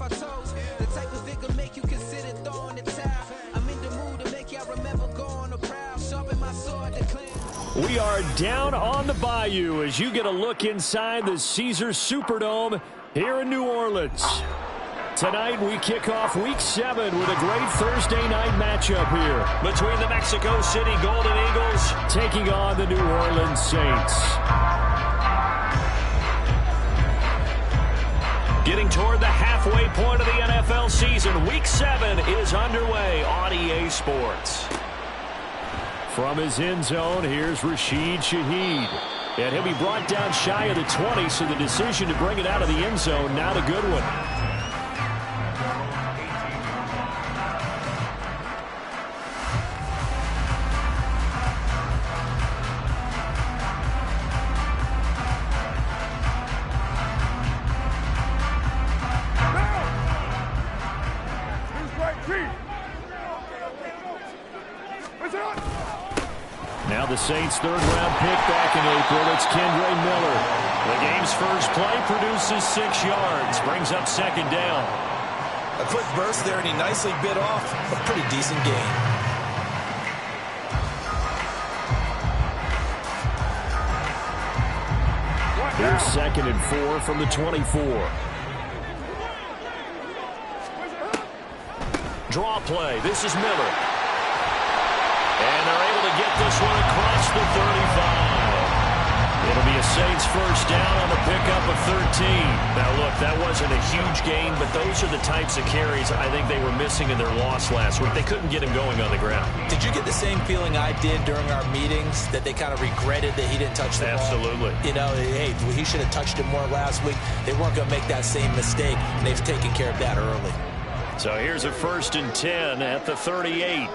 off our toes. The type of vigor make you consider throwing the towel. I'm in the mood to make y'all remember going to proud. Sharpen my sword to clean. We are down on the bayou as you get a look inside the Caesars Superdome here in New Orleans. Tonight we kick off Week 7 with a great Thursday night matchup here between the Mexico City Golden Eagles taking on the New Orleans Saints. Getting toward the halfway point of the NFL season, Week 7 is underway on EA Sports. From his end zone, here's Rashid Shaheed. And he'll be brought down shy of the 20, so the decision to bring it out of the end zone, not a good one. Now the Saints' third-round pick back in April. It's Kendre Miller. The game's first play produces 6 yards. Brings up second down. A quick burst there, and he nicely bit off a pretty decent gain. Here's 2nd and 4 from the 24. Draw play. This is Miller. And they're able to get this one across the 35. It'll be a Saints first down on the pickup of 13. Now, look, that wasn't a huge gain, but those are the types of carries I think they were missing in their loss last week. They couldn't get him going on the ground. Did you get the same feeling I did during our meetings, that they kind of regretted that he didn't touch the ball? Absolutely. You know, hey, he should have touched it more last week. They weren't going to make that same mistake, and they've taken care of that early. So here's a 1st and 10 at the 38.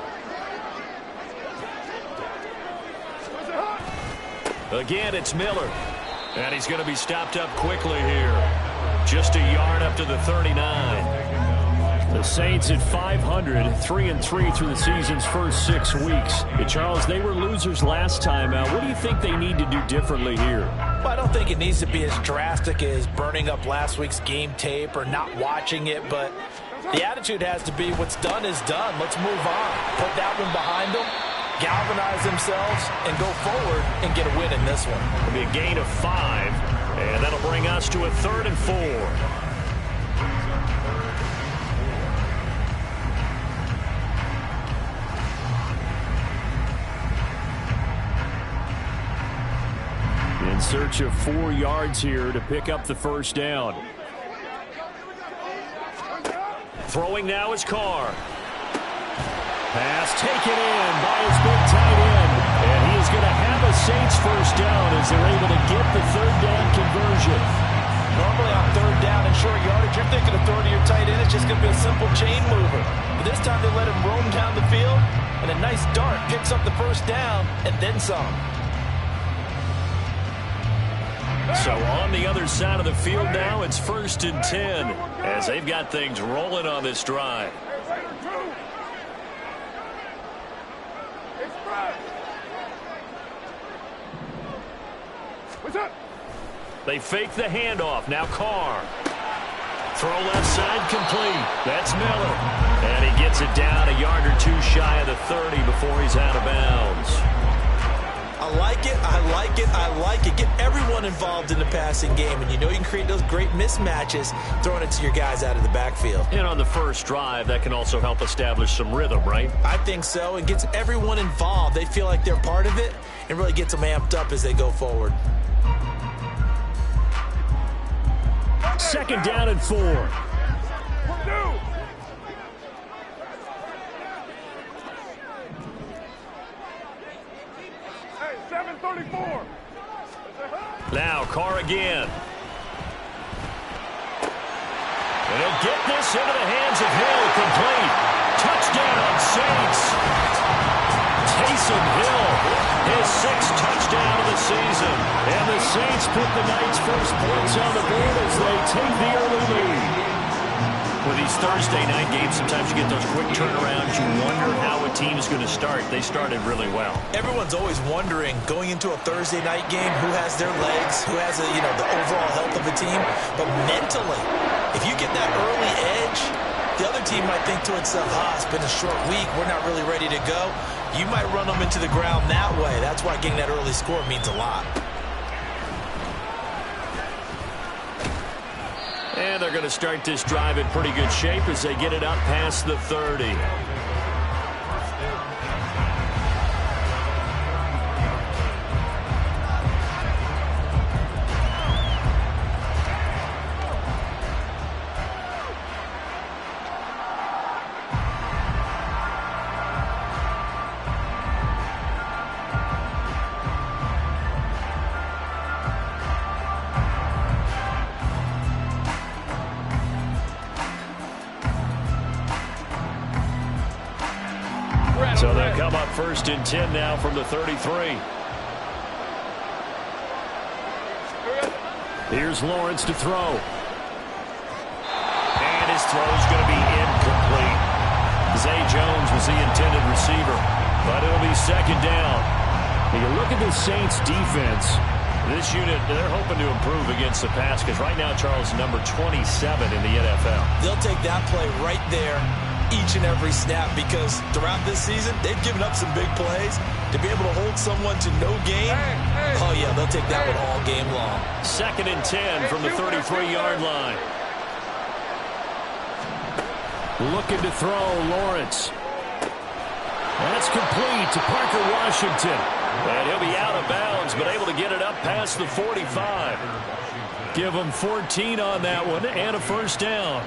Again, it's Miller. And he's going to be stopped up quickly here. Just a yard up to the 39. The Saints at 500, 3-3 through the season's first 6 weeks. Charles, they were losers last time out. What do you think they need to do differently here? Well, I don't think it needs to be as drastic as burning up last week's game tape or not watching it, but the attitude has to be what's done is done. Let's move on. Put that one behind them. Galvanize themselves and go forward and get a win in this one. It'll be a gain of 5, and that'll bring us to a 3rd and 4. In search of 4 yards here to pick up the first down. Throwing now is Carr. Pass taken in by his big tight end. And he is going to have a Saints first down as they're able to get the 3rd down conversion. Normally on 3rd down and short yardage, you're thinking of throwing to your tight end. It's just going to be a simple chain mover. But this time they let him roam down the field, and a nice dart picks up the first down and then some. So on the other side of the field now, it's 1st and 10 as they've got things rolling on this drive. They fake the handoff. Now Carr. Throw left side complete. That's Miller. And he gets it down a yard or 2 shy of the 30 before he's out of bounds. I like it, I like it, I like it. Get everyone involved in the passing game, and you know you can create those great mismatches throwing it to your guys out of the backfield. And on the first drive, that can also help establish some rhythm, right? I think so. It gets everyone involved. They feel like they're part of it and really gets them amped up as they go forward. 2nd down and 4. Hey, 734. Now Carr again. And he'll get this into the hands of Hill. Complete. Touchdown, Saints. Taysom Hill, his 6th touchdown of the season. And the Saints put the night's first points on the board as they take the early lead. With these Thursday night games, sometimes you get those quick turnarounds. You wonder how a team is going to start. They started really well. Everyone's always wondering, going into a Thursday night game, who has their legs, who has the overall health of the team. But mentally, if you get that early edge, team might think to itself, it's been a short week, we're not really ready to go. You might run them into the ground that way. That's why getting that early score means a lot. And they're going to start this drive in pretty good shape as they get it up past the 30. So they'll come up 1st and 10 now from the 33. Here's Lawrence to throw. And his throw is going to be incomplete. Zay Jones was the intended receiver, but it'll be 2nd down. When you look at the Saints defense, this unit, they're hoping to improve against the pass because right now, Charles, number 27 in the NFL. They'll take that play right there each and every snap because throughout this season, they've given up some big plays. To be able to hold someone to no gain, oh yeah, they'll take that one all game long. 2nd and 10 from the 33-yard line. Looking to throw, Lawrence. That's complete to Parker Washington. And he'll be out of bounds, but able to get it up past the 45. Give them 14 on that one and a 1st down.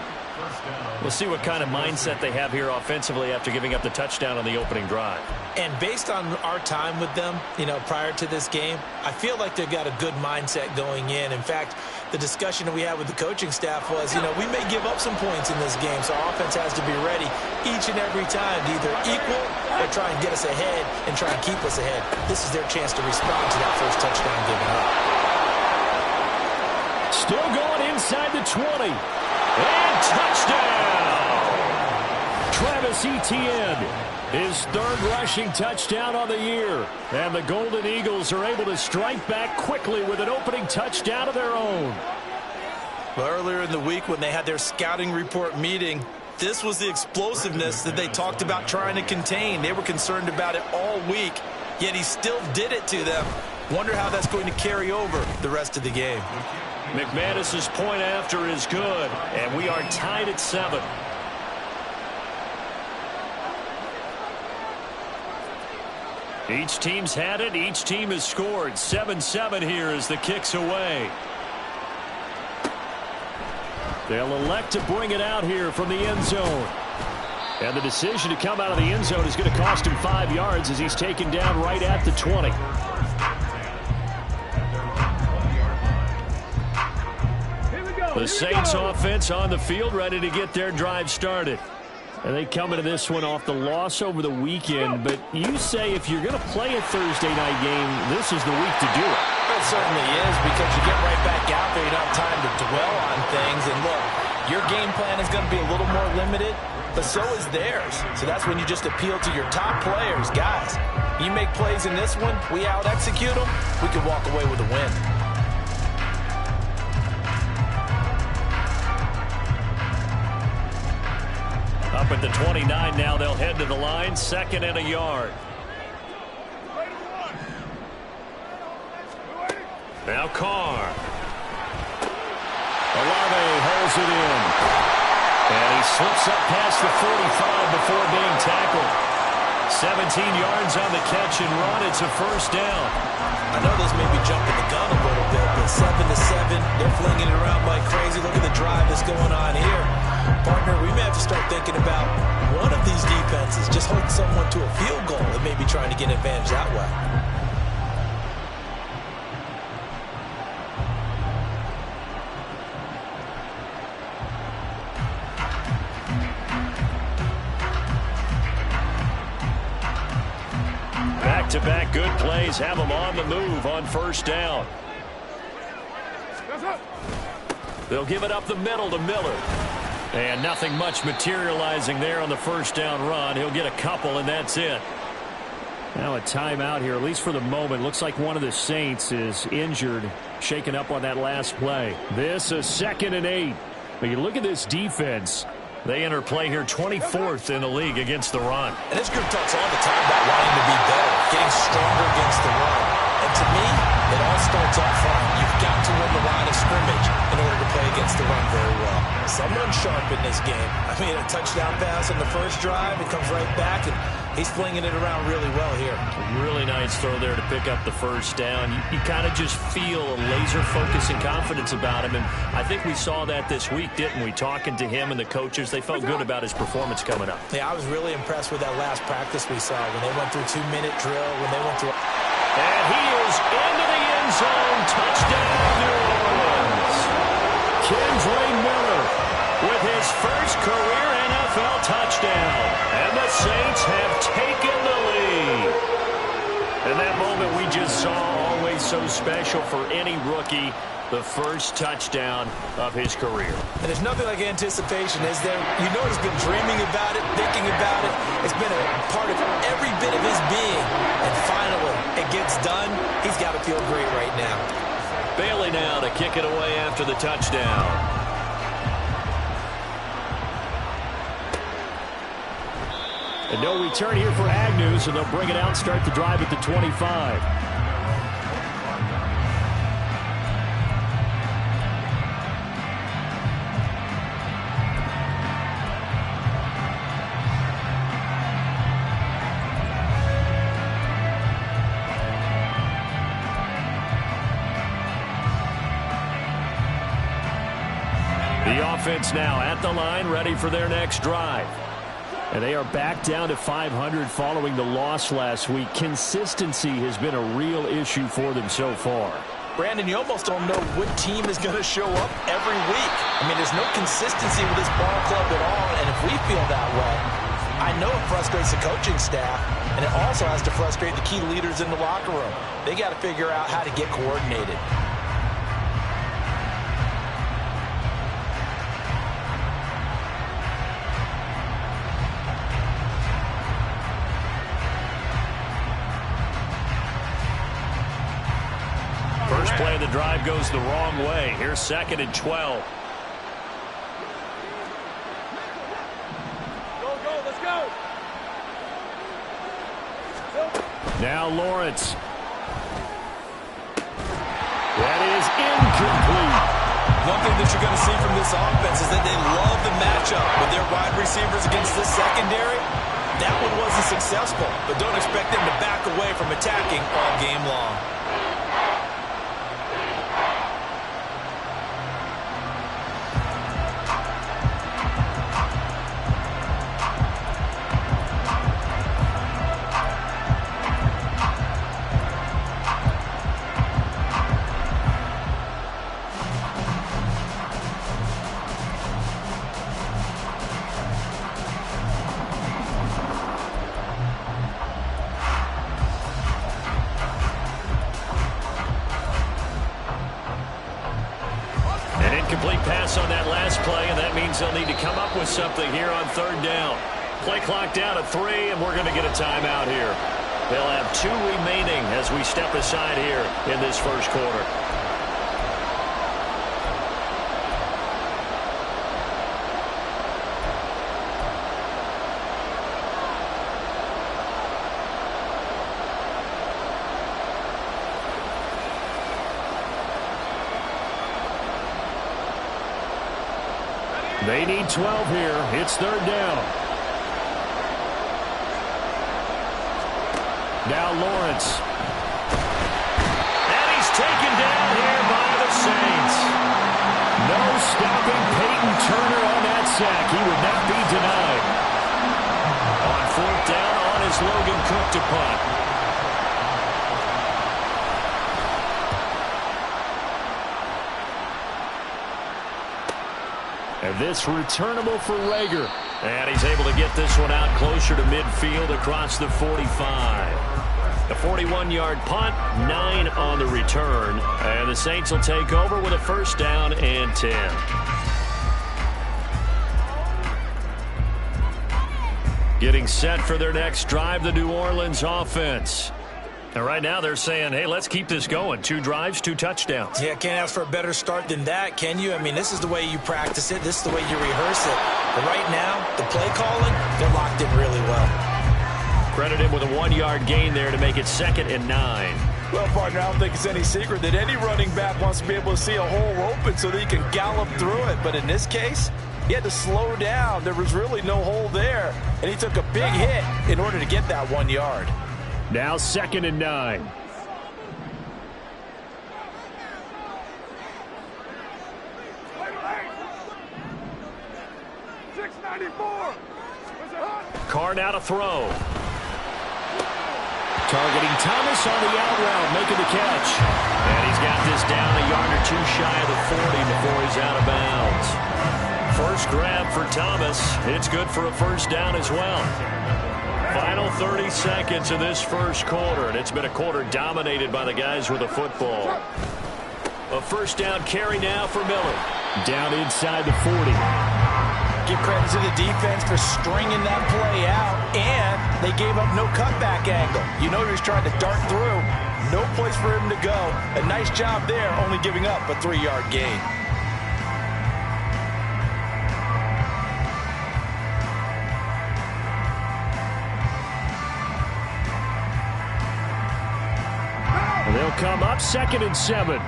We'll see what kind of mindset they have here offensively after giving up the touchdown on the opening drive. And based on our time with them, prior to this game, I feel like they've got a good mindset going in. In fact, the discussion that we had with the coaching staff was, we may give up some points in this game, so our offense has to be ready each and every time to either equal or try and get us ahead and try and keep us ahead. This is their chance to respond to that first touchdown given up. Still going inside the 20. And touchdown! Travis Etienne, his 3rd rushing touchdown on the year. And the Golden Eagles are able to strike back quickly with an opening touchdown of their own. Well, earlier in the week when they had their scouting report meeting, this was the explosiveness that they talked about trying to contain. They were concerned about it all week, yet he still did it to them. Wonder how that's going to carry over the rest of the game. McManus's point after is good, and we are tied at 7. Each team's had it. Each team has scored. 7-7 here as the kick's away. They'll elect to bring it out here from the end zone. And the decision to come out of the end zone is going to cost him 5 yards as he's taken down right at the 20. The Saints offense on the field ready to get their drive started. And they come into this one off the loss over the weekend. But you say if you're going to play a Thursday night game, this is the week to do it. It certainly is because you get right back out there. You don't have time to dwell on things. And look, your game plan is going to be a little more limited, but so is theirs. So that's when you just appeal to your top players. Guys, you make plays in this one, we out-execute them, we can walk away with a win. Up at the 29 now, they'll head to the line, 2nd and a yard. Now Carr. Olave holds it in. And he slips up past the 45 before being tackled. 17 yards on the catch and run. It's a 1st down. I know this may be jumping the gun a little bit, but 7-7, they're flinging it around like crazy. Look at the drive that's going on here. Partner, we may have to start thinking about one of these defenses just holding someone to a field goal and maybe trying to get an advantage that way. Back-to-back good plays have them on the move on 1st down. They'll give it up the middle to Miller. And nothing much materializing there on the 1st down run. He'll get a couple, and that's it. Now a timeout here, at least for the moment. Looks like one of the Saints is injured, shaken up on that last play. This a 2nd and 8. But you look at this defense. They enter play here 24th in the league against the run. And this group talks all the time about wanting to be better, getting stronger against the run. And to me, it all starts up front. You've got to win the line of scrimmage in order to play against the run very well. Someone sharp in this game. I mean, a touchdown pass on the first drive. It comes right back, and he's flinging it around really well here. Really nice throw there to pick up the first down. You kind of just feel a laser focus and confidence about him, and I think we saw that this week, didn't we? Talking to him and the coaches, they felt good about his performance coming up. Yeah, I was really impressed with that last practice we saw when they went through 2-minute drill, when they went through... And he is into the end zone. Touchdown, New Orleans. Kendre Miller with his first career NFL touchdown. And the Saints have taken the lead. And that moment we just saw, always so special for any rookie, the first touchdown of his career. And there's nothing like anticipation, is there? You know he's been dreaming about it, thinking about it. It's been a part of every bit of his being. And finally, it gets done. He's got to feel great right now. Bailey now to kick it away after the touchdown. And no return here for Agnew, so they'll bring it out and start the drive at the 25. The offense now at the line, ready for their next drive. And they are back down to 500 following the loss last week. Consistency has been a real issue for them so far. Brandon, you almost don't know what team is going to show up every week. I mean, there's no consistency with this ball club at all, and if we feel that way, I know it frustrates the coaching staff, and it also has to frustrate the key leaders in the locker room. They got to figure out how to get coordinated. First play of the drive goes the wrong way. Here's 2nd and 12. Go, let's go. Now Lawrence. That is incomplete. One thing that you're going to see from this offense is that they love the matchup with their wide receivers against this secondary. That one wasn't successful, but don't expect them to back away from attacking all game long. Incomplete pass on that last play, and that means they'll need to come up with something here on 3rd down. Play clock down at 3, and we're going to get a timeout here. They'll have 2 remaining as we step aside here in this first quarter. They need 12 here. It's 3rd down. Now Lawrence. And he's taken down here by the Saints. No stopping Peyton Turner on that sack. He would not be denied. On 4th down on is Logan Cook to punt. And this returnable for Reagor. And he's able to get this one out closer to midfield across the 45. A 41-yard punt, 9 on the return. And the Saints will take over with a 1st down and 10. Getting set for their next drive, the New Orleans offense. And right now they're saying, hey, let's keep this going. 2 drives, 2 touchdowns. Yeah, can't ask for a better start than that, can you? I mean, this is the way you practice it. This is the way you rehearse it. But right now, the play calling, they're locked in really well. Credit him with a 1-yard gain there to make it 2nd and 9. Well, partner, I don't think it's any secret that any running back wants to be able to see a hole open so that he can gallop through it. But in this case, he had to slow down. There was really no hole there, and he took a big hit in order to get that 1 yard. Now 2nd and 9. Carr now to throw. Targeting Thomas on the out route, making the catch. And he's got this down a yard or 2 shy of the 40 before he's out of bounds. First grab for Thomas. It's good for a first down as well. Final 30 seconds of this first quarter, and it's been a quarter dominated by the guys with the football. A first down carry now for Miller. Down inside the 40. Give credit to the defense for stringing that play out, and they gave up no cutback angle. You know he was trying to dart through. No place for him to go. A nice job there, only giving up a 3-yard gain. They'll come up 2nd and 7.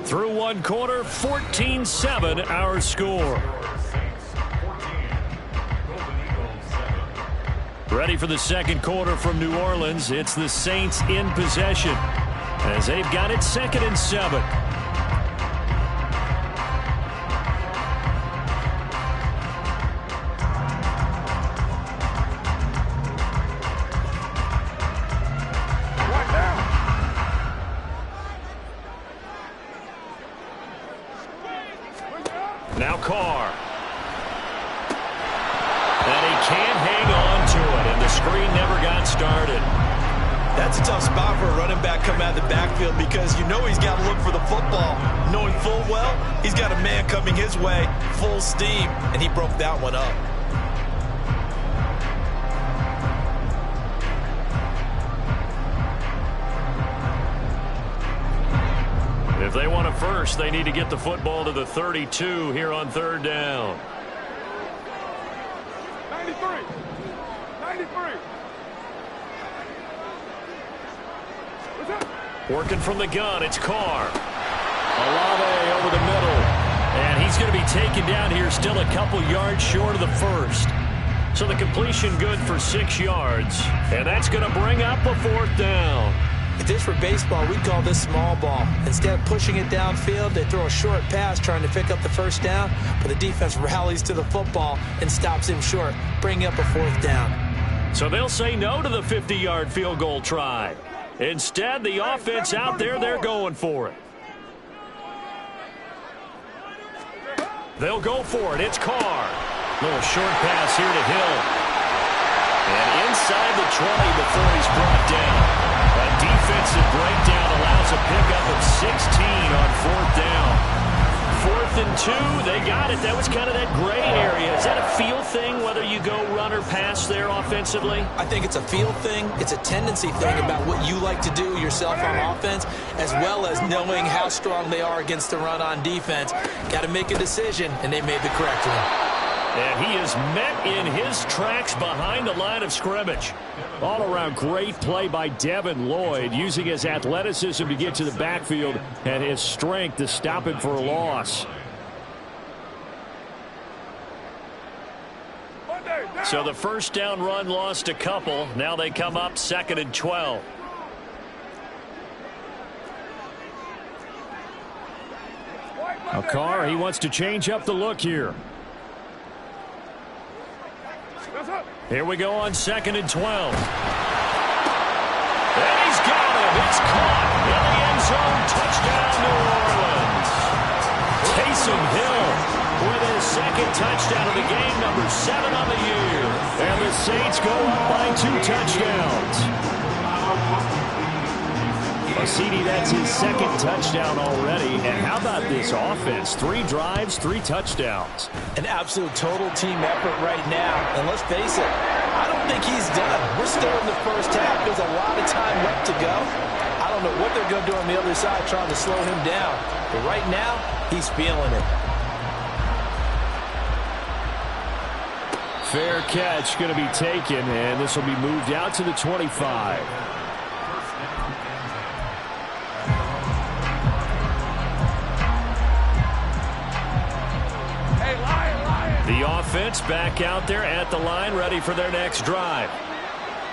Through 1 quarter, 14-7 our score. Ready for the second quarter from New Orleans. It's the Saints in possession as they've got it 2nd and 7. Now Carr. And he can't hang on to it, and the screen never got started. That's a tough spot for a running back coming out of the backfield because you know he's got to look for the football. Knowing full well, he's got a man coming his way, full steam, and he broke that one up. If they want a first, they need to get the football to the 32 here on 3rd down. 93. Working from the gun, it's Carr. Olave over the middle. And he's going to be taken down here, still a couple yards short of the first. So the completion good for 6 yards. And that's going to bring up a 4th down. If this were baseball, we'd call this small ball. Instead of pushing it downfield, they throw a short pass trying to pick up the first down, but the defense rallies to the football and stops him short, bringing up a 4th down. So they'll say no to the 50-yard field goal try. Instead, the offense out there, they're going for it. They'll go for it. It's Carr. Little short pass here to Hill. And inside the 20 before he's brought down. A defensive breakdown allows a pickup of 16 on 4th down. 4th and 2, they got it. That was kind of that gray area. Is that a feel thing, whether you go run or pass there offensively? I think it's a feel thing. It's a tendency thing about what you like to do yourself on offense, as well as knowing how strong they are against the run on defense. Got to make a decision, and they made the correct one. And he is met in his tracks behind the line of scrimmage. All around great play by Devin Lloyd, using his athleticism to get to the backfield and his strength to stop him for a loss. So the first down run lost a couple. Now they come up 2nd and 12. Now Carr, he wants to change up the look here. Here we go on 2nd and 12. And he's got him. It's caught in the end zone. Touchdown, New Orleans. Taysom Hill with his 2nd touchdown of the game, number 7 on the year. And the Saints go up by 2 touchdowns. A Now, CD, that's his second touchdown already. And how about this offense? 3 drives, 3 touchdowns. An absolute total team effort right now. And let's face it, I don't think he's done. We're still in the first half. There's a lot of time left to go. I don't know what they're going to do on the other side trying to slow him down. But right now, he's feeling it. Fair catch going to be taken, and this will be moved out to the 25. The offense back out there at the line, ready for their next drive.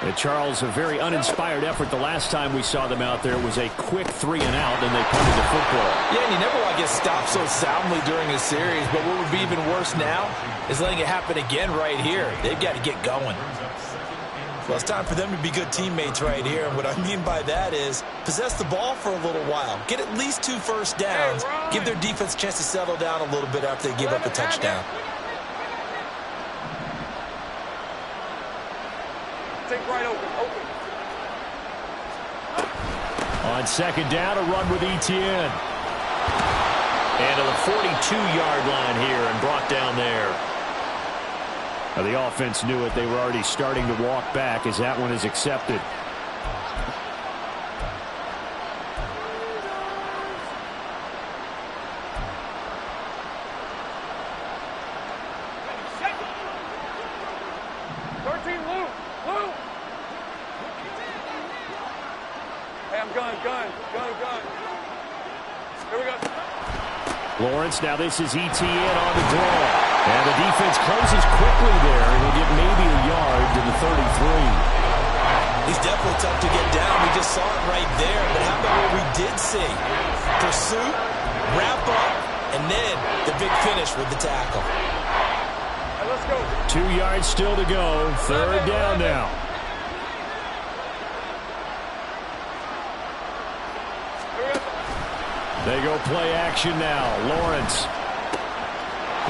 And Charles, a very uninspired effort the last time we saw them out there. It was a quick 3-and-out, and they punted the football. Yeah, and you never want to get stopped so soundly during a series, but what would be even worse now is letting it happen again right here. They've got to get going. Well, it's time for them to be good teammates right here, and what I mean by that is possess the ball for a little while. Get at least 2 first downs. Give their defense a chance to settle down a little bit after they give up a touchdown. Right open. On second down, a run with Etienne. And to the 42-yard line here and brought down there. Now, the offense knew it. They were already starting to walk back as that one is accepted. Lawrence, now this is Etienne on the draw. And the defense closes quickly there. It'll get maybe a yard to the 33. He's definitely tough to get down. We just saw it right there. But how about what we did see? Pursuit, wrap up, and then the big finish with the tackle. Right, let's go. 2 yards still to go. Third down now. They go play action now. Lawrence.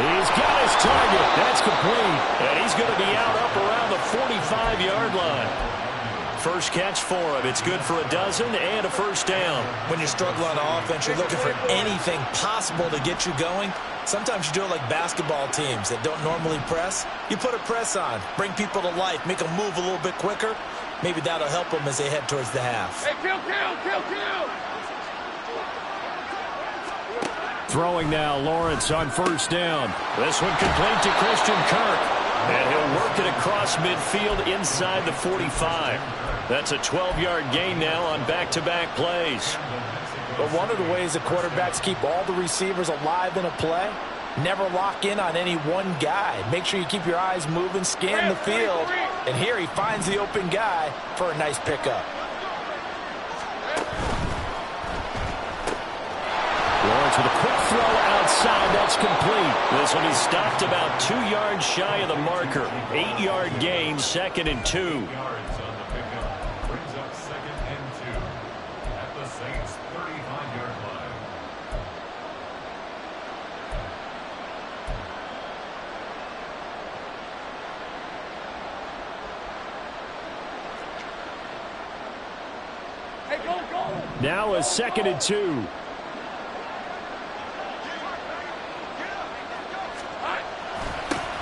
He's got his target. That's complete. And he's going to be out up around the 45-yard line. First catch for him. It's good for a dozen and a first down. When you struggle on offense, you're looking for anything possible to get you going. Sometimes you do it like basketball teams that don't normally press. You put a press on, bring people to life, make them move a little bit quicker. Maybe that'll help them as they head towards the half. Hey, kill. Throwing now, Lawrence on first down. This one complete to Christian Kirk. And he'll work it across midfield inside the 45. That's a 12-yard gain now on back-to-back plays. But one of the ways that quarterbacks keep all the receivers alive in a play, never lock in on any one guy. Make sure you keep your eyes moving, scan the field. And here he finds the open guy for a nice pickup. Lawrence with a quick throw outside. That's complete. This one is stopped about 2 yards shy of the marker. 8-yard gain, 2nd and 2. Now a 2nd and 2.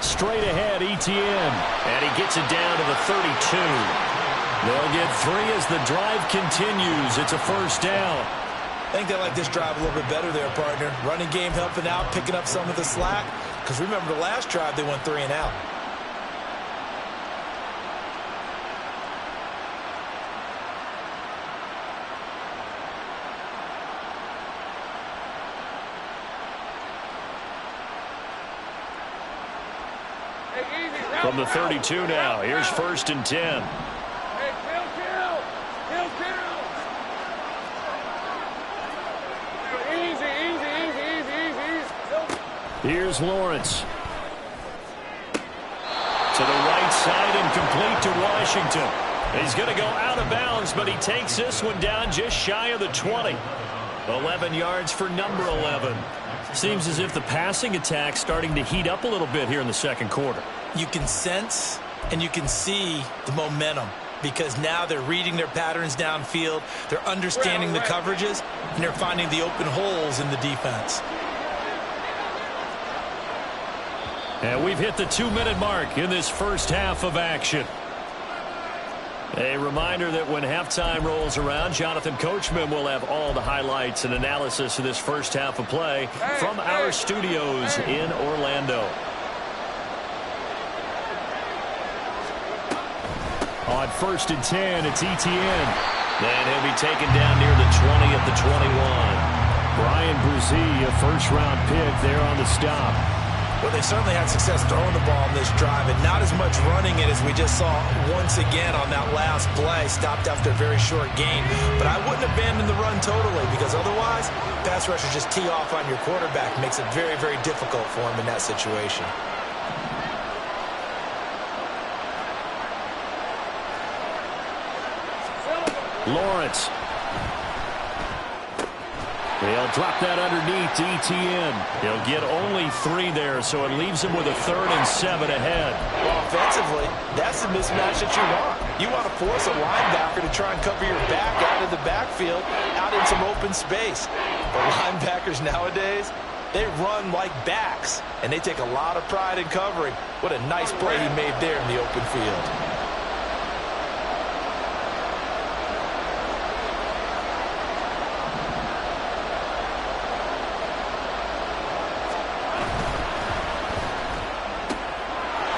Straight ahead, Etienne. And he gets it down to the 32. They'll get 3 as the drive continues. It's a first down. I think they like this drive a little bit better there, partner. Running game helping out, picking up some of the slack. Because remember the last drive, they went 3 and out. From the 32 now, here's 1st and 10. Hey, kill. Easy. Here's Lawrence. To the right side and complete to Washington. He's going to go out of bounds, but he takes this one down just shy of the 20. 11 yards for number 11. Seems as if the passing attack's starting to heat up a little bit here in the second quarter. You can sense and you can see the momentum. because now they're reading their patterns downfield, they're understanding the coverages, and they're finding the open holes in the defense. And we've hit the 2-minute mark in this first half of action. A reminder that when halftime rolls around, Jonathan Coachman will have all the highlights and analysis of this first half of play from our studios in Orlando. On 1st and 10, it's Etienne. And he'll be taken down near the 20 at the 21. Brian Brzee, a first-round pick there on the stop. Well, they certainly had success throwing the ball in this drive, and not as much running it as we just saw once again on that last play. Stopped after a very short gain. But I wouldn't abandon the run totally, because otherwise, pass rushers just tee off on your quarterback. Makes it very, very difficult for him in that situation. Lawrence. They'll drop that underneath to Etienne. He'll get only 3 there, so it leaves him with a 3rd and 7 ahead. Well, offensively, that's the mismatch that you want. You want to force a linebacker to try and cover your back out of the backfield, out in some open space. But linebackers nowadays, they run like backs, and they take a lot of pride in covering. What a nice play he made there in the open field.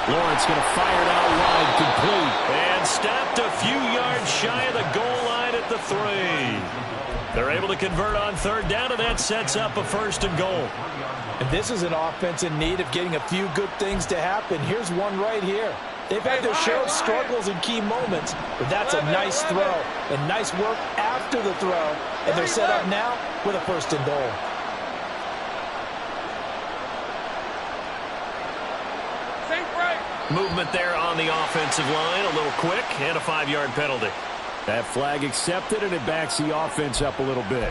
Lawrence going to fire it out wide, complete. And stopped a few yards shy of the goal line at the 3. They're able to convert on 3rd down, and that sets up a 1st and goal. And this is an offense in need of getting a few good things to happen. Here's one right here. They've had their share of struggles in key moments, but that's a nice throw and nice work after the throw. And they're set up now with a 1st and goal. Movement there on the offensive line, a little quick, and a 5-yard penalty. That flag accepted, and it backs the offense up a little bit.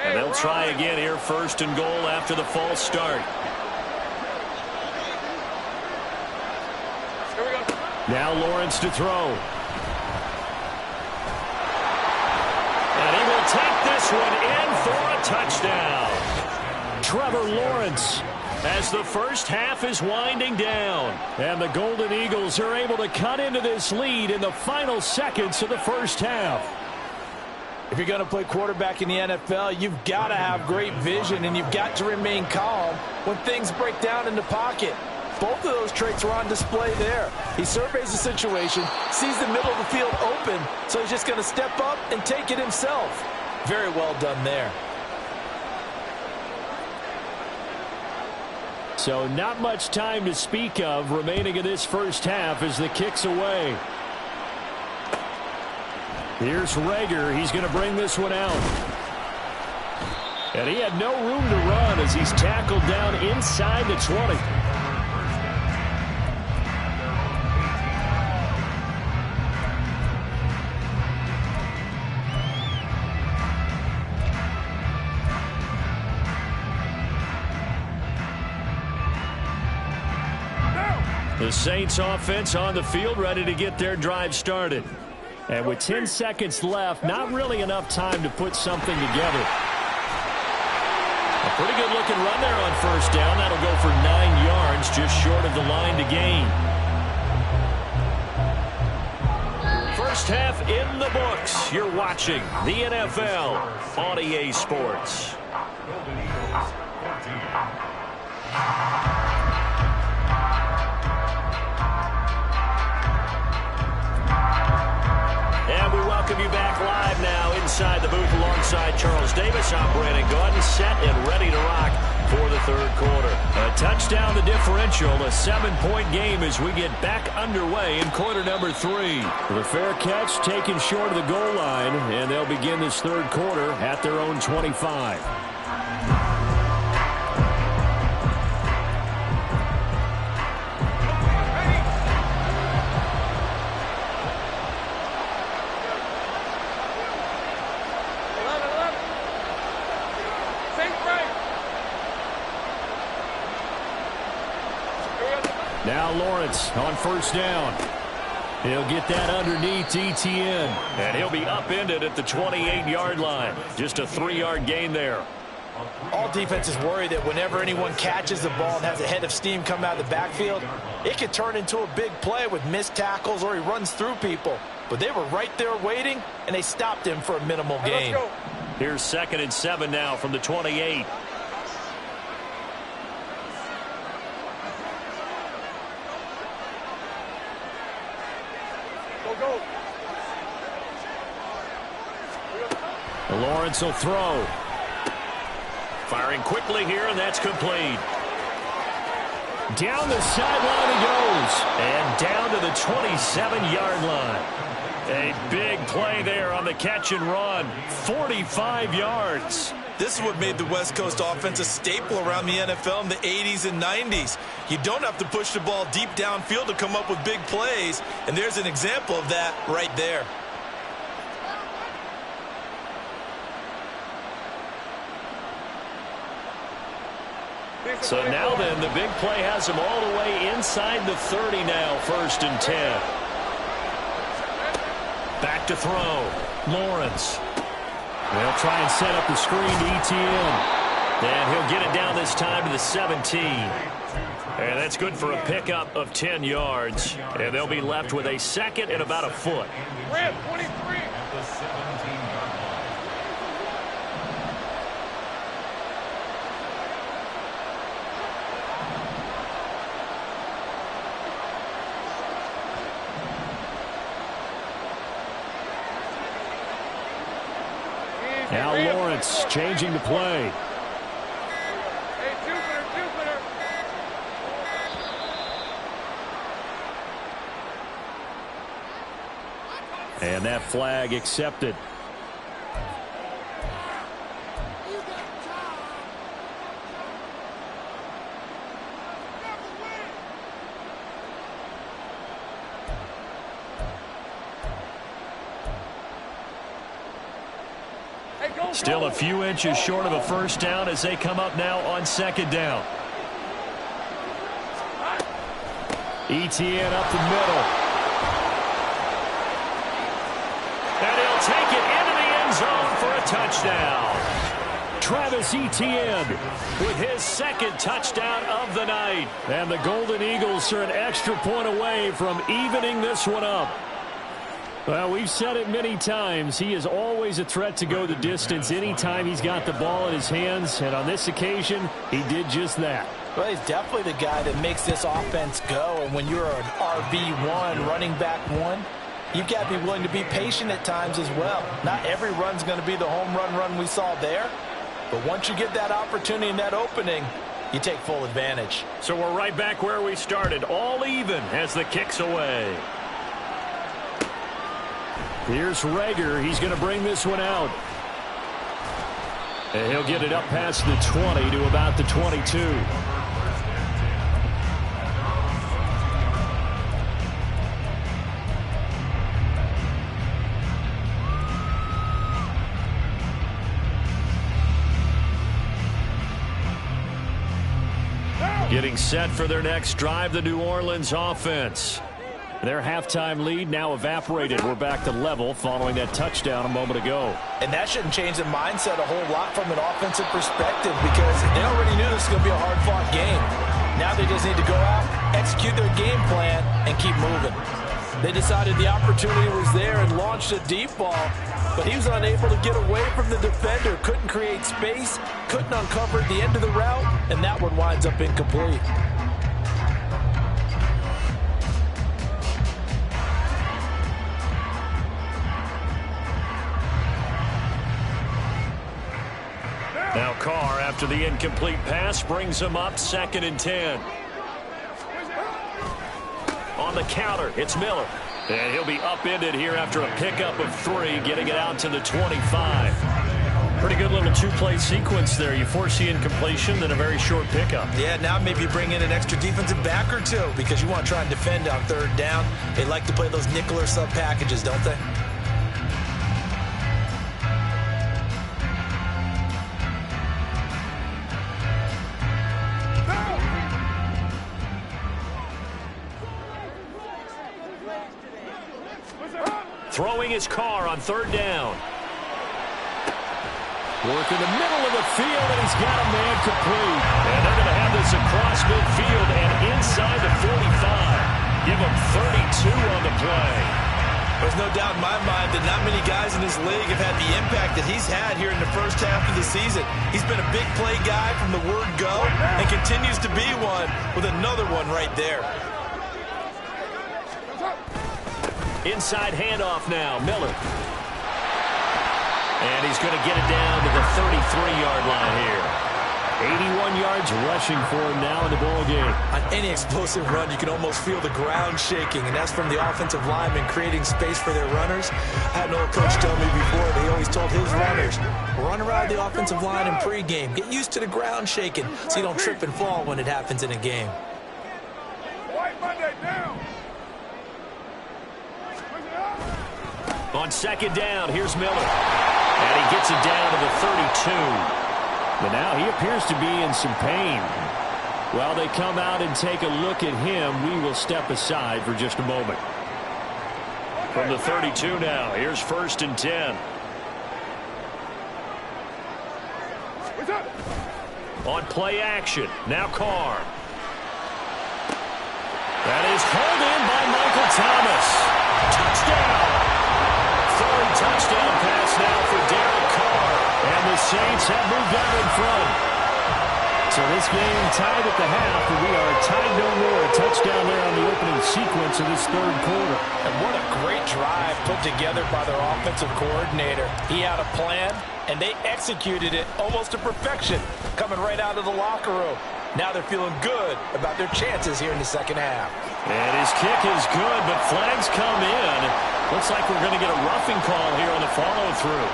And they'll try again here, 1st and goal after the false start. Here we go. Now Lawrence to throw. And he will take this one in for a touchdown. Trevor Lawrence, as the first half is winding down. And the Golden Eagles are able to cut into this lead in the final seconds of the first half. If you're going to play quarterback in the NFL, you've got to have great vision, and you've got to remain calm when things break down in the pocket. Both of those traits were on display there. He surveys the situation, sees the middle of the field open, so he's just going to step up and take it himself. Very well done there. So not much time to speak of remaining in this first half as the kick's away. Here's Reagor. He's going to bring this one out. And he had no room to run as he's tackled down inside the 20. The Saints offense on the field, ready to get their drive started. And with 10 seconds left, not really enough time to put something together. A pretty good looking run there on 1st down. That'll go for 9 yards, just short of the line to gain. First half in the books. You're watching the NFL on EA Sports. And we welcome you back live now inside the booth alongside Charles Davis. I'm Brandon Gaudin, set and ready to rock for the 3rd quarter. A touchdown, the differential, a 7-point game as we get back underway in quarter number 3. The fair catch taken short of the goal line, and they'll begin this 3rd quarter at their own 25. Now Lawrence on first down. He'll get that underneath Etienne. And he'll be upended at the 28-yard line. Just a 3-yard gain there. All defenses worry that whenever anyone catches the ball and has a head of steam come out of the backfield, it could turn into a big play with missed tackles or he runs through people. But they were right there waiting, and they stopped him for a minimal gain. Here's 2nd and 7 now from the 28. Go. Lawrence will throw. Firing quickly here, and that's complete. Down the sideline he goes. And down to the 27-yard line. A big play there on the catch and run. 45 yards. This is what made the West Coast offense a staple around the NFL in the 80s and 90s. You don't have to push the ball deep downfield to come up with big plays, and there's an example of that right there. So now then, the big play has him all the way inside the 30 now, 1st and 10. Back to throw. Lawrence. They'll try and set up the screen to Etienne. And he'll get it down this time to the 17. And that's good for a pickup of 10 yards. And they'll be left with a 2nd and about a foot. Red, 23. Now Lawrence changing the play. Hey, Jupiter. And that flag accepted. Still a few inches short of a first down as they come up now on 2nd down. Etienne up the middle. And he'll take it into the end zone for a touchdown. Travis Etienne with his 2nd touchdown of the night. And the Golden Eagles are an extra point away from evening this one up. Well, we've said it many times. He is always a threat to go the distance anytime he's got the ball in his hands. And on this occasion, he did just that. Well, he's definitely the guy that makes this offense go. And when you're an RB1, running back 1, you've got to be willing to be patient at times as well. Not every run's going to be the home run we saw there. But once you get that opportunity and that opening, you take full advantage. So we're right back where we started, all even as the kick's away. Here's Reagor. He's going to bring this one out. And he'll get it up past the 20 to about the 22. Getting set for their next drive, the New Orleans offense. Their halftime lead now evaporated. We're back to level following that touchdown a moment ago. And that shouldn't change the mindset a whole lot from an offensive perspective because they already knew this was going to be a hard-fought game. Now they just need to go out, execute their game plan, and keep moving. They decided the opportunity was there and launched a deep ball, but he was unable to get away from the defender, couldn't create space, couldn't uncover the end of the route, and that one winds up incomplete. Now Carr, after the incomplete pass, brings him up 2nd and 10. On the counter, it's Miller. And he'll be upended here after a pickup of 3, getting it out to the 25. Pretty good little two-play sequence there. You force the incompletion, then a very short pickup. Yeah, now maybe bring in an extra defensive back or two because you want to try and defend on 3rd down. They like to play those nickel or sub packages, don't they? throwing his car on 3rd down. Work in the middle of the field, and he's got a man complete. And they're going to have this across midfield and inside the 45. Give him 32 on the play. There's no doubt in my mind that not many guys in this league have had the impact that he's had here in the first half of the season. He's been a big play guy from the word go and continues to be one with another one right there. Inside handoff now, Miller. And he's going to get it down to the 33-yard line here. 81 yards rushing for him now in the ball game. On any explosive run, you can almost feel the ground shaking, and that's from the offensive linemen creating space for their runners. I had an old coach tell me before, they always told his runners, run around the offensive line in pregame. Get used to the ground shaking so you don't trip and fall when it happens in a game. White Monday down. On 2nd down, here's Miller. And he gets it down to the 32. But now he appears to be in some pain. While they come out and take a look at him, we will step aside for just a moment. From the 32 now, here's 1st and 10. On play action, now Carr. That is hauled in by Michael Thomas. Touchdown! 3rd touchdown pass now for Derek Carr. And the Saints have moved out in front. So this game tied at the half, and we are tied no more. A touchdown there on the opening sequence of this 3rd quarter. And what a great drive put together by their offensive coordinator. He had a plan, and they executed it almost to perfection, coming right out of the locker room. Now they're feeling good about their chances here in the 2nd half. And his kick is good, but flags come in. Looks like we're going to get a roughing call here on the follow-through.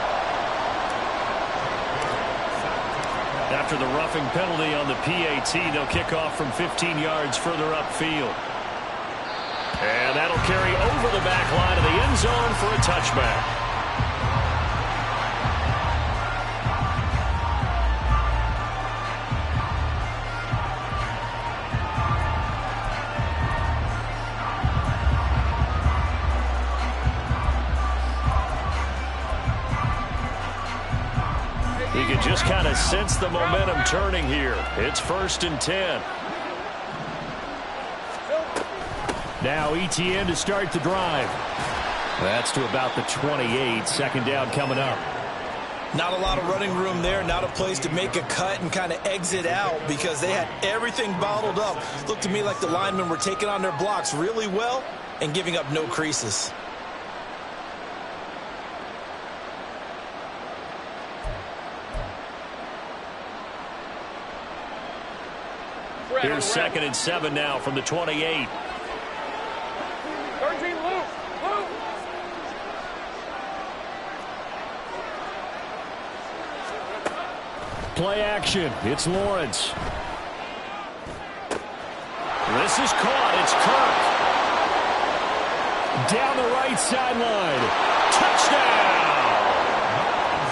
After the roughing penalty on the PAT, they'll kick off from 15 yards further upfield. And that'll carry over the back line of the end zone for a touchback. You can just kind of sense the momentum turning here. It's 1st and 10. Now ETN to start the drive. That's to about the 28. 2nd down coming up. Not a lot of running room there. Not a place to make a cut and kind of exit out because they had everything bottled up. Looked to me like the linemen were taking on their blocks really well and giving up no creases. Here's 2nd and 7 now from the 28. 13 loop. Play action. It's Lawrence. This is caught. It's Kirk. Down the right sideline. Touchdown!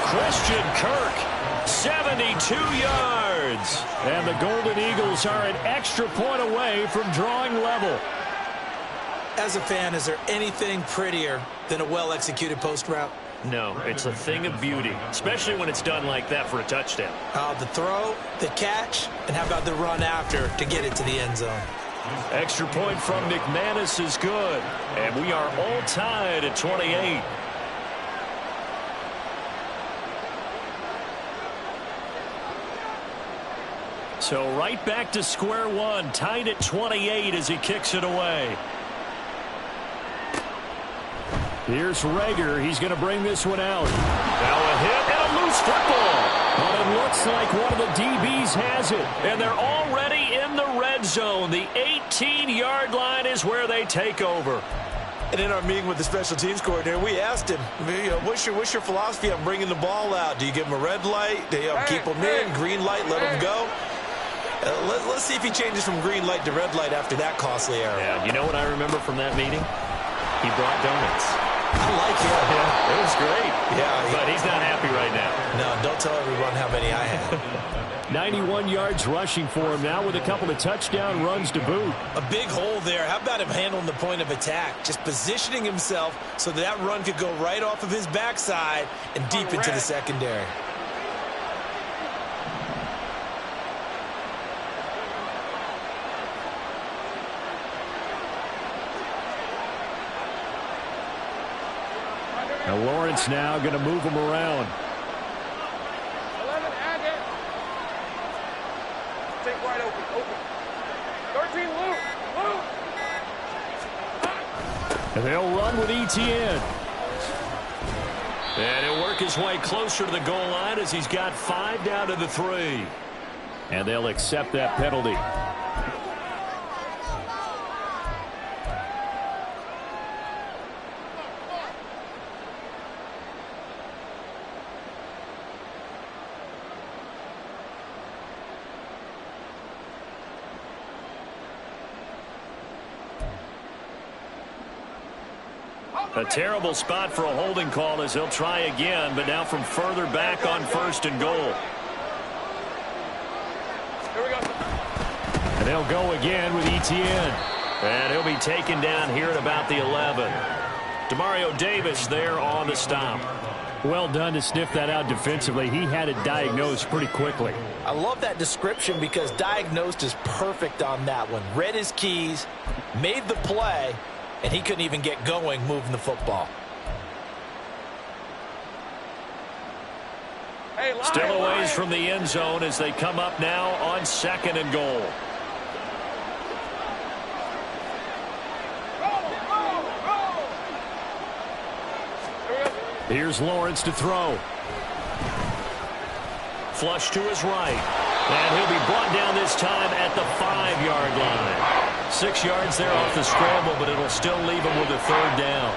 Christian Kirk. 72 yards. And the Golden Eagles are an extra point away from drawing level. As a fan, is there anything prettier than a well-executed post route? No, it's a thing of beauty, especially when it's done like that for a touchdown. The throw, the catch, and how about the run after to get it to the end zone? Extra point from McManus is good. And we are all tied at 28. So right back to square one, tied at 28 as he kicks it away. Here's Rager. He's going to bring this one out. Now a hit and a loose football. But it looks like one of the DBs has it. And they're already in the red zone. The 18-yard line is where they take over. And in our meeting with the special teams coordinator, we asked him, what's your philosophy on bringing the ball out? Do you give him a red light? Do you keep him in? Green light, let him go? Let's see if he changes from green light to red light after that costly error. Yeah, you know what I remember from that meeting? He brought donuts. I like him. Yeah, it was great. Yeah, but he's not happy right now. No, don't tell everyone how many I had. 91 yards rushing for him now with a couple of touchdown runs to boot. A big hole there. How about him handling the point of attack? Just positioning himself so that run could go right off of his backside and deep into the secondary. Now Lawrence now going to move him around. 11, and it. Take wide open, 13, Luke. And they'll run with Etienne. And he'll work his way closer to the goal line as he's got 5 down to the 3. And they'll accept that penalty. A terrible spot for a holding call as he'll try again, but now from further back on 1st and goal. Here we go. And they'll go again with Etienne. And he'll be taken down here at about the 11. Demario Davis there on the stop. Well done to sniff that out defensively. He had it diagnosed pretty quickly. I love that description because diagnosed is perfect on that one. Read his keys, made the play, and he couldn't even get going moving the football. Hey, line, Still a ways line. from the end zone as they come up now on 2nd and goal. Here's Lawrence to throw. Flush to his right. And he'll be brought down this time at the 5-yard line. 6 yards there off the scramble, but it'll still leave him with a 3rd down.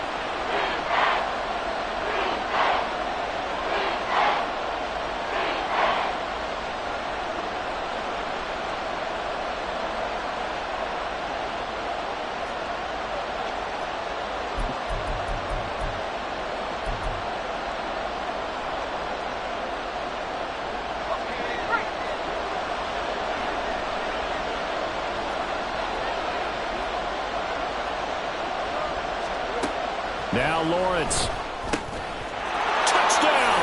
Now Lawrence. Touchdown!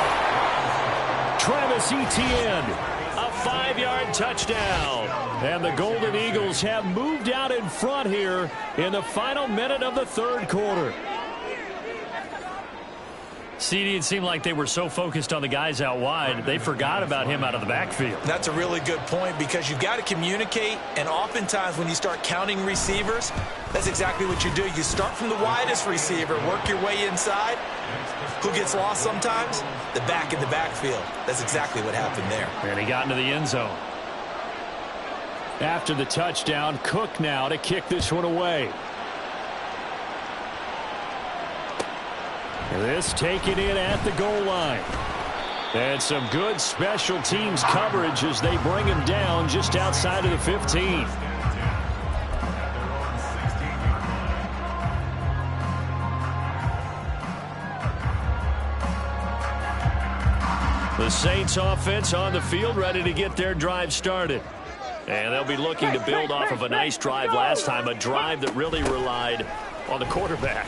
Travis Etienne. A 5-yard touchdown. And the Golden Eagles have moved out in front here in the final minute of the 3rd quarter. CD, it seemed like they were so focused on the guys out wide, they forgot about him out of the backfield. That's a really good point because you've got to communicate, and oftentimes when you start counting receivers, that's exactly what you do. You start from the widest receiver, work your way inside. Who gets lost sometimes? The back in the backfield. That's exactly what happened there. And he got into the end zone. After the touchdown, Cook now to kick this one away. This taken in at the goal line. And some good special teams coverage as they bring him down just outside of the 15. The Saints offense on the field ready to get their drive started. And they'll be looking to build off of a nice drive last time, a drive that really relied on the quarterback.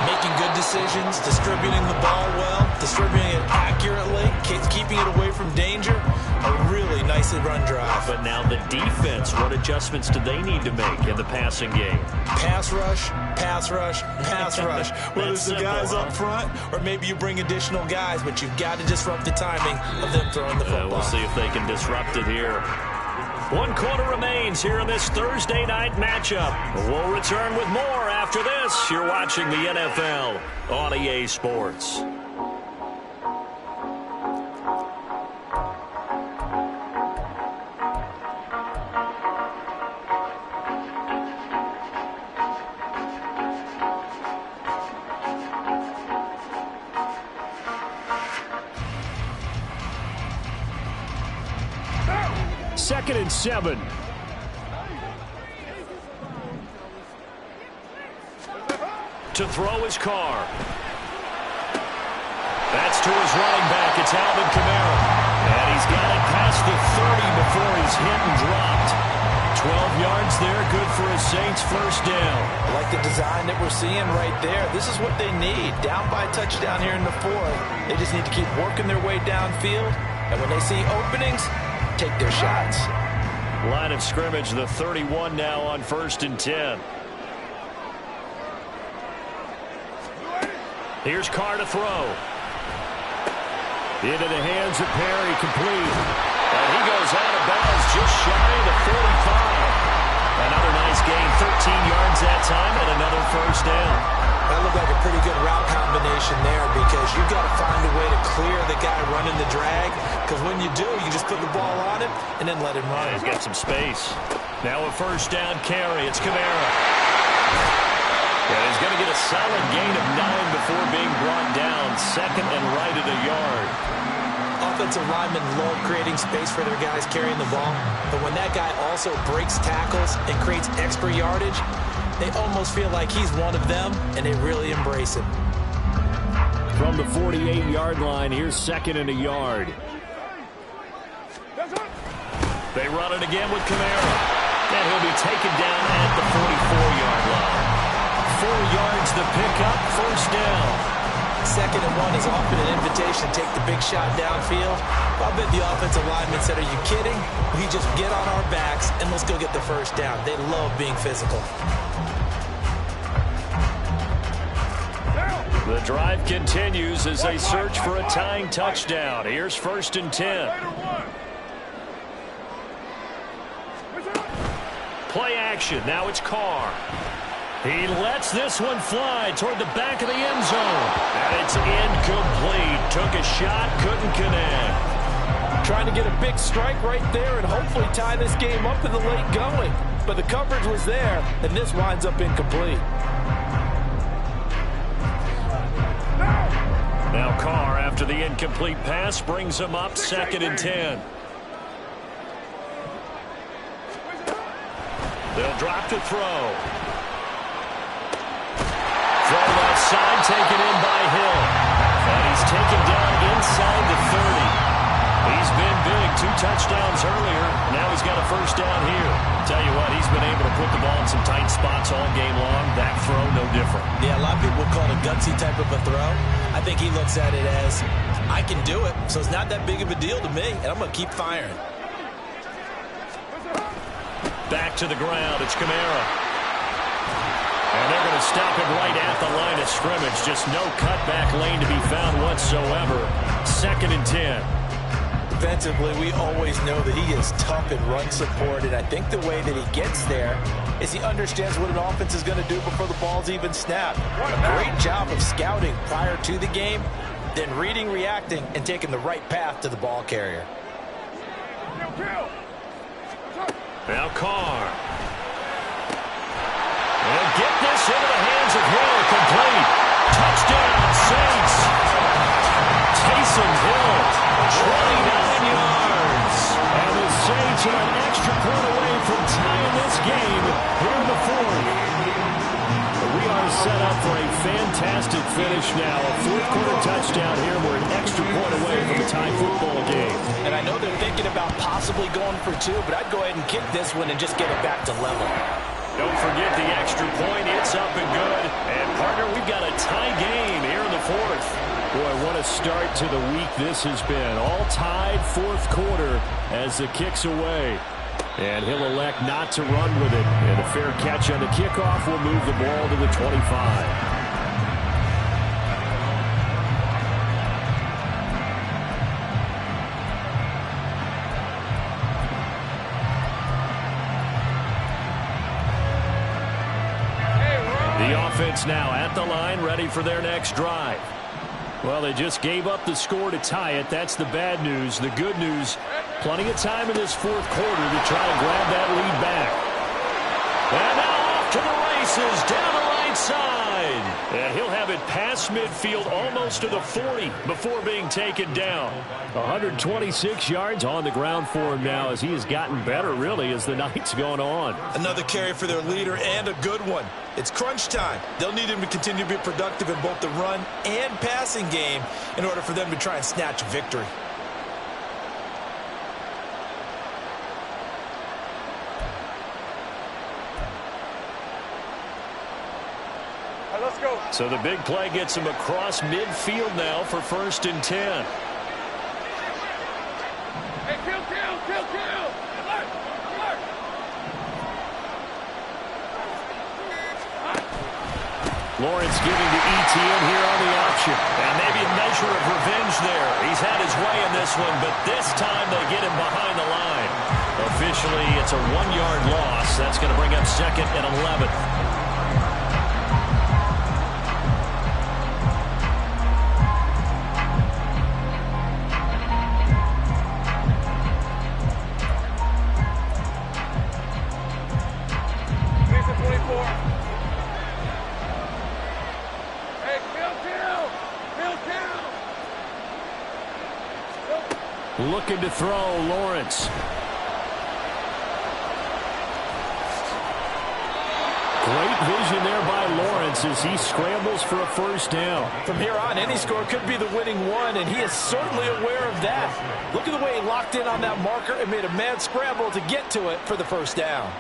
Making good decisions, distributing the ball well, distributing it accurately, keeping it away from danger. A really nicely run drive. But now the defense, what adjustments do they need to make in the passing game? Pass rush, pass rush, pass rush. Whether it's the guys up front or maybe you bring additional guys, but you've got to disrupt the timing of them throwing the football. We'll see if they can disrupt it here. 1 quarter remains here in this Thursday night matchup. We'll return with more after this. You're watching the NFL on EA Sports. Second and 7. To throw his Carr. That's to his running back. It's Alvin Kamara. And He's got it past the 30 before he's hit and dropped. 12 yards there, good for a Saints first down. I like the design that we're seeing right there. This is what they need. Down by a touchdown here in the fourth. They just need to keep working their way downfield. And when they see openings, take their shots. Line of scrimmage, the 31 now on 1st and 10. Here's Carr to throw. Into the hands of Perry, complete. And he goes out of bounds just shy of the 45. Another nice gain, 13 yards that time, and another first down. That looked like a pretty good route combination there because you've got to find a way to clear the guy running the drag, because when you do, you just put the ball on him and then let him run. He's got some space. Now a first down carry. It's Kamara. And he's going to get a solid gain of 9 before being brought down. Second and right at a yard. Offensive linemen love creating space for their guys carrying the ball, but when that guy also breaks tackles and creates extra yardage, they almost feel like he's one of them, and they really embrace him. From the 48-yard line, here's second and a yard. They run it again with Kamara, and he'll be taken down at the 44-yard line. 4 yards the pickup, first down. 2nd and 1 is often an invitation to take the big shot downfield. I bet the offensive lineman said, are you kidding? We just get on our backs and let's go get the first down. They love being physical. The drive continues as they search for a tying touchdown. Here's 1st and 10. Play action. Now it's Carr. He lets this one fly toward the back of the end zone. And it's incomplete. Took a shot, couldn't connect. Trying to get a big strike right there and hopefully tie this game up in the late going. But the coverage was there, and this winds up incomplete. Now Carr, after the incomplete pass, brings him up 2nd and 10. They'll drop to throw. Throw left side, taken in by Hill. And he's taken down inside the 30. He's been big, 2 touchdowns earlier. Now he's got a first down here. Tell you what, he's been able to put the ball in some tight spots all game long. That throw, no different. Yeah, a lot of people would call it a gutsy type of a throw. I think he looks at it as, I can do it, so it's not that big of a deal to me, and I'm going to keep firing. Back to the ground, it's Kamara. And they're going to stop him right at the line of scrimmage. Just no cutback lane to be found whatsoever. 2nd and 10. Defensively, we always know that he is tough in run support, and I think the way that he gets there is he understands what an offense is going to do before the ball's even snapped. A great job of scouting prior to the game, then reading, reacting, and taking the right path to the ball carrier. Now Carr. And get this into the hands of Hill, complete. Touchdown, Saints. Taysom Hill, 29 yards. And the Saints are an extra point away from tying this game here in the 4th. We are set up for a fantastic finish now. A 4th-quarter touchdown here. We're an extra point away from a tie football game. And I know they're thinking about possibly going for 2, but I'd go ahead and kick this one and just get it back to level. Don't forget the extra point. It's up and good. And, partner, we've got a tie game here in the 4th. Boy, what a start to the week this has been. All tied 4th quarter as the kick's away. And he'll elect not to run with it. And a fair catch on the kickoff will move the ball to the 25. The offense now at the line, ready for their next drive. Well, they just gave up the score to tie it. That's the bad news. The good news, plenty of time in this 4th quarter to try to grab that lead back. And now off to the races, down the right side. And he'll have it past midfield, almost to the 40 before being taken down. 126 yards on the ground for him now as he has gotten better, really, as the night's gone on. Another carry for their leader and a good one. It's crunch time. They'll need him to continue to be productive in both the run and passing game in order for them to try and snatch a victory. right, let's go. So the big play gets him across midfield now for 1st and 10. Hey, kill. Alert. Lawrence giving to Etienne here on the option. And maybe a measure of revenge there. He's had his way in this one, but this time they get him behind the line. Officially, it's a 1-yard loss. That's going to bring up 2nd and 11. Looking to throw, Lawrence. Great vision there by Lawrence as he scrambles for a 1st down. From here on, any score could be the winning one, and he is certainly aware of that. Look at the way he locked in on that marker and made a mad scramble to get to it for the 1st down.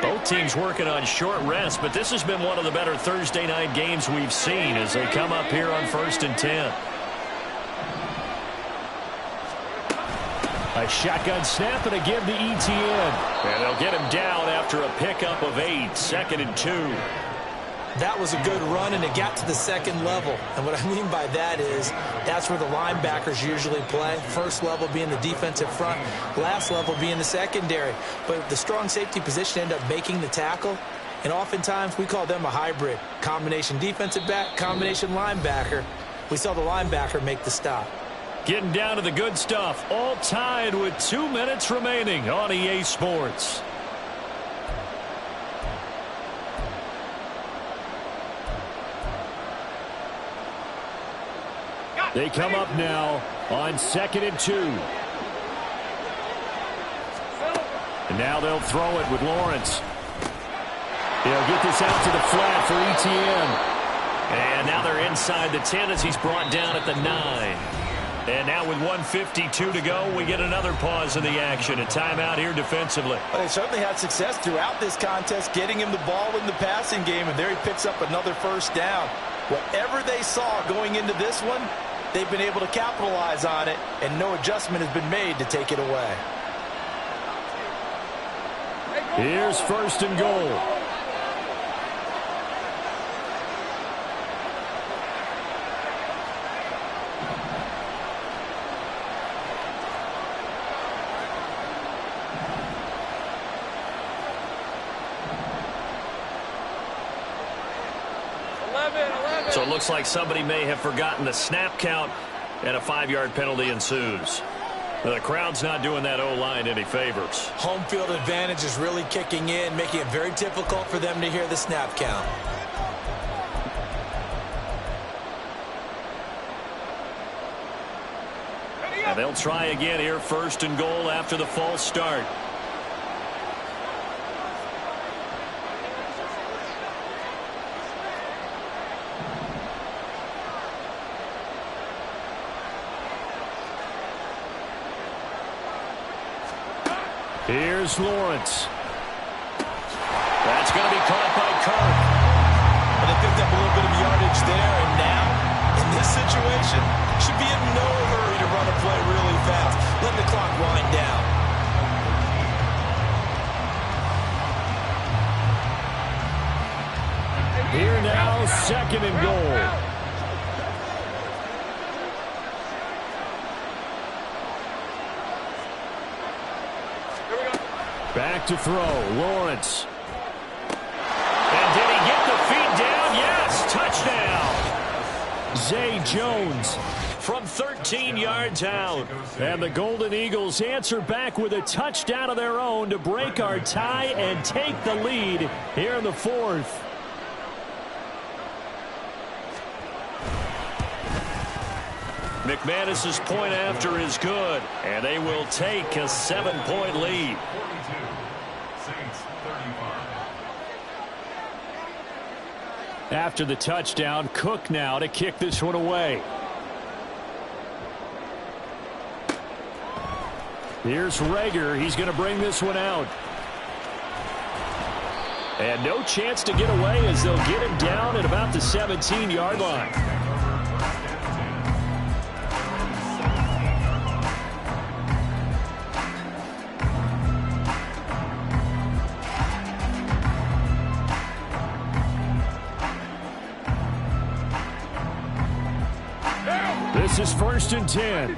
Both teams working on short rest, but this has been one of the better Thursday night games we've seen as they come up here on 1st and 10. A shotgun snap and a give to Etienne. And they'll get him down after a pickup of 8, 2nd and 2. That was a good run, and it got to the 2nd level. And what I mean by that is that's where the linebackers usually play. 1st level being the defensive front, last level being the secondary. But the strong safety position ended up making the tackle, and oftentimes we call them a hybrid. Combination defensive back, combination linebacker. We saw the linebacker make the stop. Getting down to the good stuff, all tied with 2 minutes remaining on EA Sports. They come up now on 2nd and 2. And now they'll throw it with Lawrence. They'll get this out to the flat for Etienne. And now they're inside the 10 as he's brought down at the 9. And now with 1:52 to go, we get another pause in the action. A timeout here defensively. Well, they certainly had success throughout this contest, getting him the ball in the passing game, and there he picks up another 1st down. Whatever they saw going into this one, they've been able to capitalize on it, and no adjustment has been made to take it away. Here's 1st and goal. So it looks like somebody may have forgotten the snap count, and a 5-yard penalty ensues. The crowd's not doing that O-line any favors. Home field advantage is really kicking in, making it very difficult for them to hear the snap count. And they'll try again here, 1st and goal after the false start. Here's Lawrence. That's going to be caught by Kirk. And they picked up a little bit of yardage there, and now, in this situation, should be in no hurry to run a play really fast. Let the clock wind down. Here now, 2nd and goal. Back to throw, Lawrence. And did he get the feet down? Yes, touchdown. Zay Jones from 13 yards out. And the Golden Eagles answer back with a touchdown of their own to break our tie and take the lead here in the 4th. McManus's point after is good, and they will take a 7-point lead. After the touchdown, Cook now to kick this one away. Here's Reagor. He's going to bring this one out. And no chance to get away as they'll get him down at about the 17-yard line. This is 1st and 10.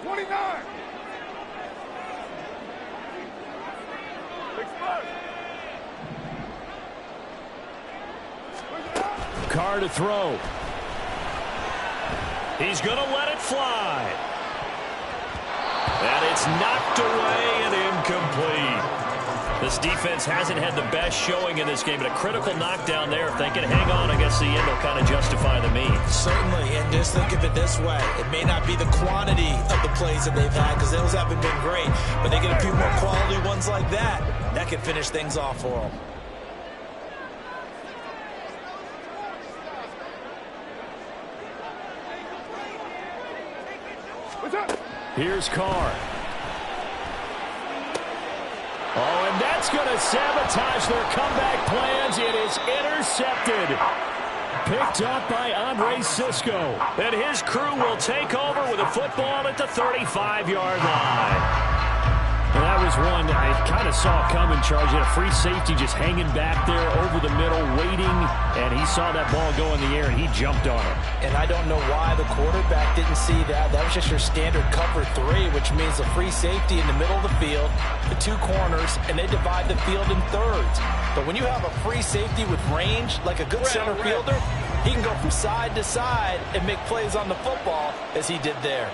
29. Carr to throw. He's going to let it fly. And it's knocked away and incomplete. This defense hasn't had the best showing in this game, but a critical knockdown there. If they can hang on, I guess the end will kind of justify the means. Certainly, and just think of it this way. It may not be the quantity of the plays that they've had, because those haven't been great, but they get a few more quality ones like that. That can finish things off for them. Here's Carr. Oh, and that's going to sabotage their comeback plans. It is intercepted. Picked up by Andre Cisco. And his crew will take over with a football at the 35-yard line. And that was one I kind of saw coming, Charge. He had a free safety just hanging back there over the middle, waiting. And he saw that ball go in the air, and he jumped on it. And I don't know why the quarterback didn't see that. That was just your standard cover 3, which means a free safety in the middle of the field, the 2 corners, and they divide the field in thirds. But when you have a free safety with range, like a good center fielder, he can go from side to side and make plays on the football as he did there.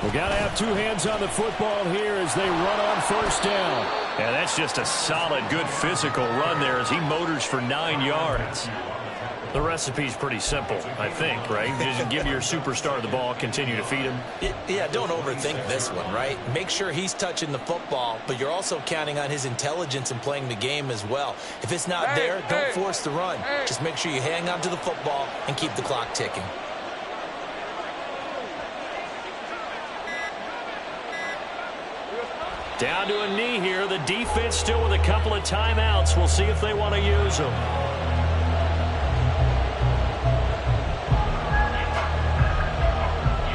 We've got to have 2 hands on the football here as they run on 1st down. Yeah, that's just a solid, good physical run there as he motors for 9 yards. The recipe's pretty simple, I think, right? Just give your superstar the ball, continue to feed him. Yeah, don't overthink this one, right? Make sure he's touching the football, but you're also counting on his intelligence in playing the game as well. If it's not there, don't force the run. Just make sure you hang on to the football and keep the clock ticking. Down to a knee here. The defense still with a couple of timeouts. We'll see if they want to use them.